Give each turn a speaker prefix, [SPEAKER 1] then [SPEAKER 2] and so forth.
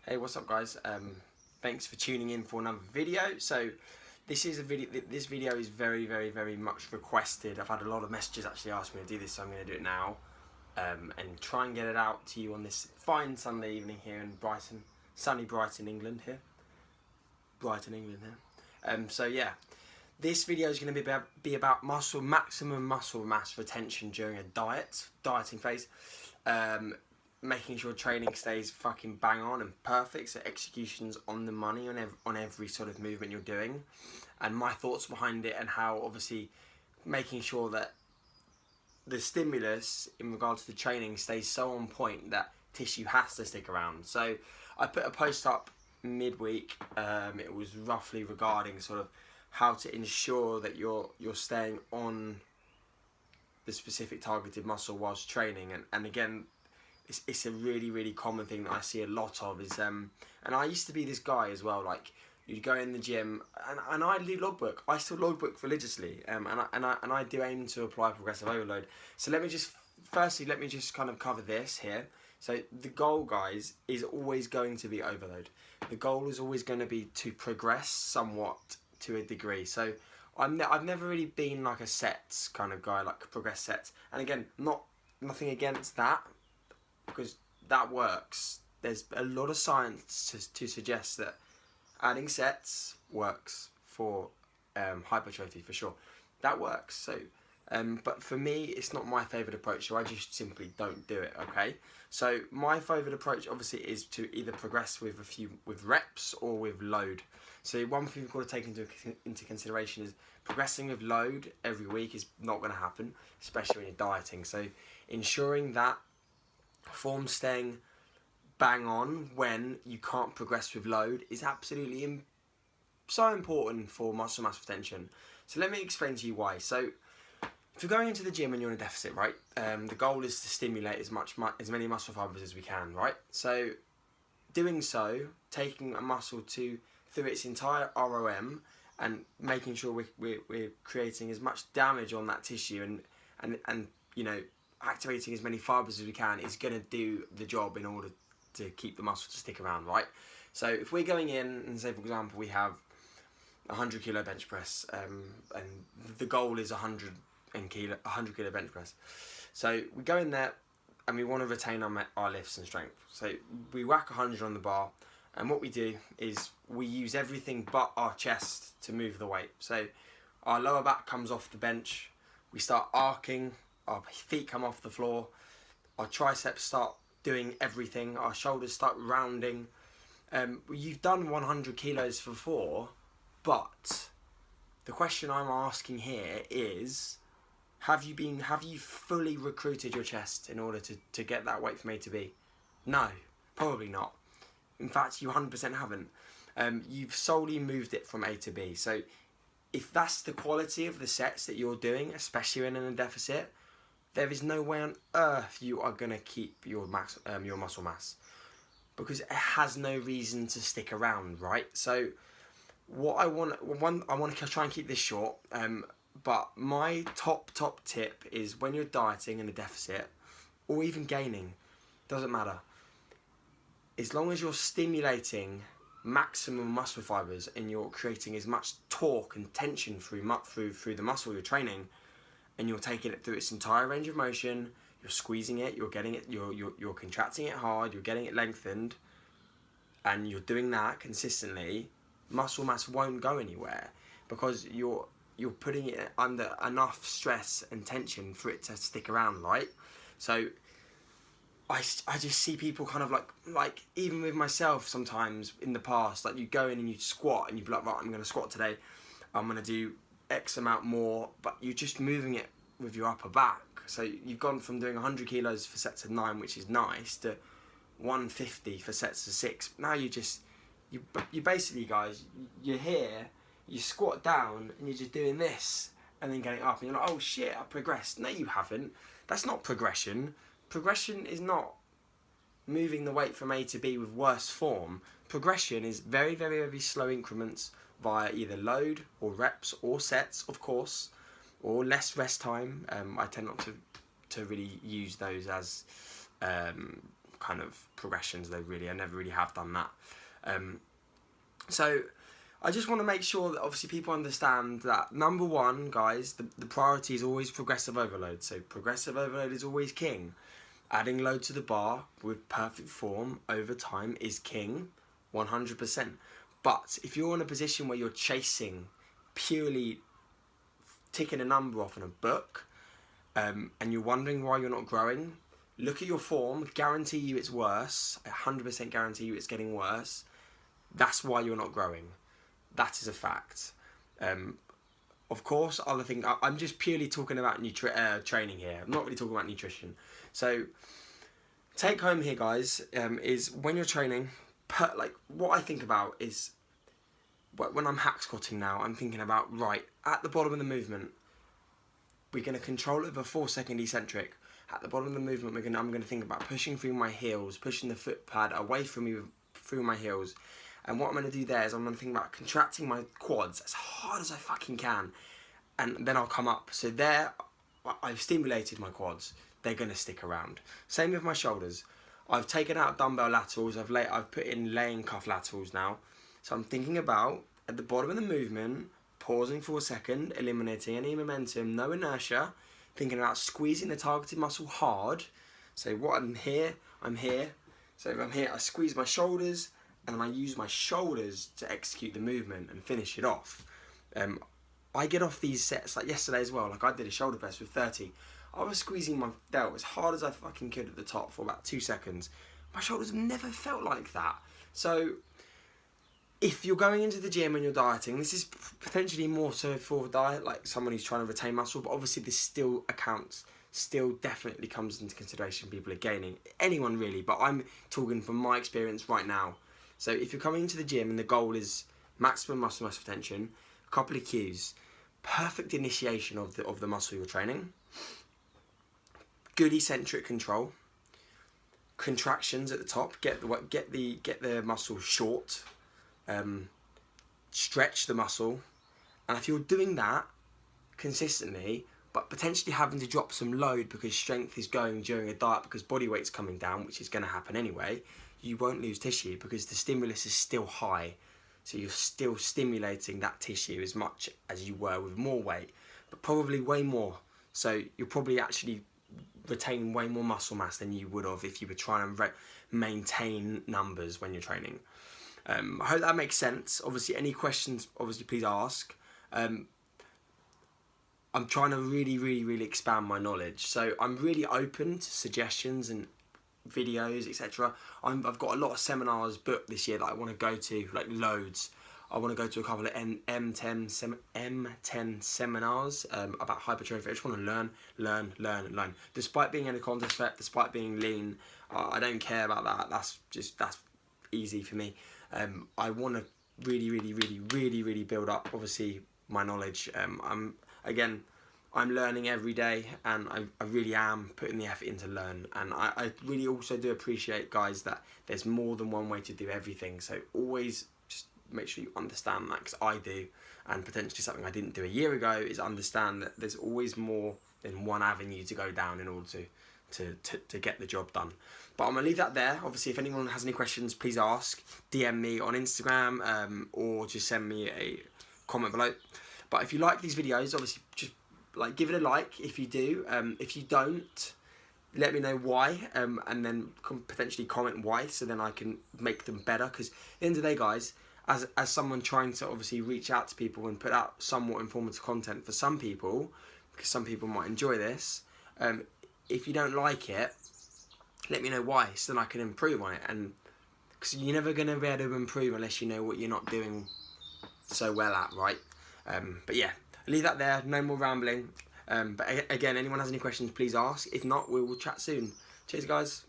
[SPEAKER 1] Hey, what's up, guys? Thanks for tuning in for another video. So, this video is very much requested. I've had a lot of messages actually asking me to do this, so I'm going to do it now, and try and get it out to you on this fine Sunday evening here in Brighton, sunny Brighton, England here. So yeah, this video is going to be about maximum muscle mass retention during a dieting phase. Making sure training stays fucking bang on and perfect, so execution's on the money on every sort of movement you're doing, and my thoughts behind it, and how obviously making sure that the stimulus in regards to the training stays so on point that tissue has to stick around. So I put a post up midweek. It was roughly regarding sort of how to ensure that you're staying on the specific targeted muscle whilst training, and again, it's a really common thing that I see a lot of is and I used to be this guy as well. Like, you'd go in the gym and I do logbook. I still logbook religiously, and I do aim to apply progressive overload. So let me just kind of cover this here. So the goal, guys, is always going to be overload. The goal is always going to be to progress somewhat to a degree. So I've never really been like a sets kind of guy, like progress sets. And again, nothing against that, because that works. There's a lot of science to suggest that adding sets works for hypertrophy for sure. That works. So, but for me, it's not my favourite approach. So I just simply don't do it. Okay. So my favourite approach, obviously, is to either progress with reps or with load. So one thing you've got to take into consideration is progressing with load every week is not going to happen, especially when you're dieting. So ensuring that form staying bang on when you can't progress with load is absolutely so important for muscle mass retention. So let me explain to you why. So if you're going into the gym and you're in a deficit, right, the goal is to stimulate as many muscle fibers as we can, right? So doing so, taking a muscle through its entire ROM and making sure we're creating as much damage on that tissue and you know, activating as many fibers as we can is going to do the job in order to keep the muscle to stick around, right? So if we're going in and say, for example, we have 100 kilo bench press, and the goal is 100 kilo bench press. So we go in there and we want to retain our lifts and strength. So we whack 100 on the bar, and what we do is we use everything but our chest to move the weight. So our lower back comes off the bench, we start arcing, our feet come off the floor, our triceps start doing everything, our shoulders start rounding. You've done 100 kilos before, but the question I'm asking here is, have you fully recruited your chest in order to get that weight from A to B? No, probably not. In fact, you 100% haven't. You've solely moved it from A to B. So if that's the quality of the sets that you're doing, especially when in a deficit, there is no way on earth you are going to keep your muscle mass, because it has no reason to stick around, right? So what I want to try and keep this short, but my top tip is, when you're dieting in a deficit or even gaining, doesn't matter, as long as you're stimulating maximum muscle fibers and you're creating as much torque and tension through the muscle you're training, and you're taking it through its entire range of motion, you're squeezing it, you're getting it, you're contracting it hard, you're getting it lengthened, and you're doing that consistently, muscle mass won't go anywhere, because you're putting it under enough stress and tension for it to stick around, right? So I just see people kind of like even with myself sometimes in the past, like you go in and you squat and you'd be like, right, I'm going to squat today, I'm going to do X amount more, but you're just moving it with your upper back. So you've gone from doing 100 kilos for sets of 9, which is nice, to 150 for sets of 6. Now you basically, guys, you're here, you squat down and you're just doing this and then getting up and you're like, oh shit, I progressed. No, you haven't. That's not progression. Progression is not moving the weight from A to B with worse form. Progression is very slow increments via either load or reps or sets, of course, or less rest time. I tend not to really use those as kind of progressions though, really. I never really have done that. So I just want to make sure that obviously people understand that, number one, guys, the priority is always progressive overload. So progressive overload is always king. Adding load to the bar with perfect form over time is king, 100%. But if you're in a position where you're chasing purely ticking a number off in a book, and you're wondering why you're not growing, look at your form, guarantee you it's worse, 100% guarantee you it's getting worse. That's why you're not growing. That is a fact. Of course, other thing, I'm just purely talking about training here. I'm not really talking about nutrition. So, take home here, guys, is when you're training, like what I think about is, when I'm hack squatting now, I'm thinking about, right, at the bottom of the movement, we're going to control it with a 4-second eccentric. At the bottom of the movement, I'm going to think about pushing through my heels, pushing the foot pad away from me through my heels. And what I'm going to do there is I'm going to think about contracting my quads as hard as I fucking can. And then I'll come up. So there, I've stimulated my quads. They're going to stick around. Same with my shoulders. I've taken out dumbbell laterals. I've put in laying cuff laterals now. So I'm thinking about, at the bottom of the movement, pausing for a second, eliminating any momentum, no inertia, thinking about squeezing the targeted muscle hard. So what I'm here. So if I'm here, I squeeze my shoulders, and then I use my shoulders to execute the movement and finish it off. I get off these sets, like yesterday as well, like I did a shoulder press with 30. I was squeezing my delt as hard as I fucking could at the top for about 2 seconds. My shoulders have never felt like that. So if you're going into the gym and you're dieting, this is potentially more so for a diet, like someone who's trying to retain muscle, but obviously this still definitely comes into consideration. People are gaining, anyone really, but I'm talking from my experience right now. So if you're coming into the gym and the goal is maximum muscle mass retention, a couple of cues: perfect initiation of the muscle you're training, good eccentric control, contractions at the top, get the muscle short, stretch the muscle, and if you're doing that consistently, but potentially having to drop some load because strength is going during a diet because body weight's coming down, which is going to happen anyway, you won't lose tissue because the stimulus is still high. So you're still stimulating that tissue as much as you were with more weight, but probably way more. So you'll probably actually retain way more muscle mass than you would have if you were trying to maintain numbers when you're training. I hope that makes sense. Obviously, any questions, obviously, please ask. I'm trying to really expand my knowledge. So I'm really open to suggestions and videos, etc. I've got a lot of seminars booked this year that I want to go to, like loads. I want to go to a couple of M10 seminars about hypertrophy. I just want to learn. Despite being in a contest prep, despite being lean, I don't care about that. That's easy for me. I want to really build up, obviously, my knowledge. I'm learning every day, and I really am putting the effort in to learn. And I really also do appreciate, guys, that there's more than one way to do everything. So always just make sure you understand that, because I do, and potentially something I didn't do a year ago is understand that there's always more than one avenue to go down in order to get the job done. But I'm going to leave that there. Obviously, if anyone has any questions, please ask. DM me on Instagram, or just send me a comment below. But if you like these videos, obviously, just give it a like if you do. If you don't, let me know why, and then potentially comment why, so then I can make them better. Because at the end of the day, guys, as someone trying to obviously reach out to people and put out somewhat informative content for some people, because some people might enjoy this, if you don't like it, let me know why, so then I can improve on it. And because you're never going to be able to improve unless you know what you're not doing so well at, right? But yeah, I'll leave that there. No more rambling. But again, anyone has any questions, please ask. If not, we will chat soon. Cheers, guys.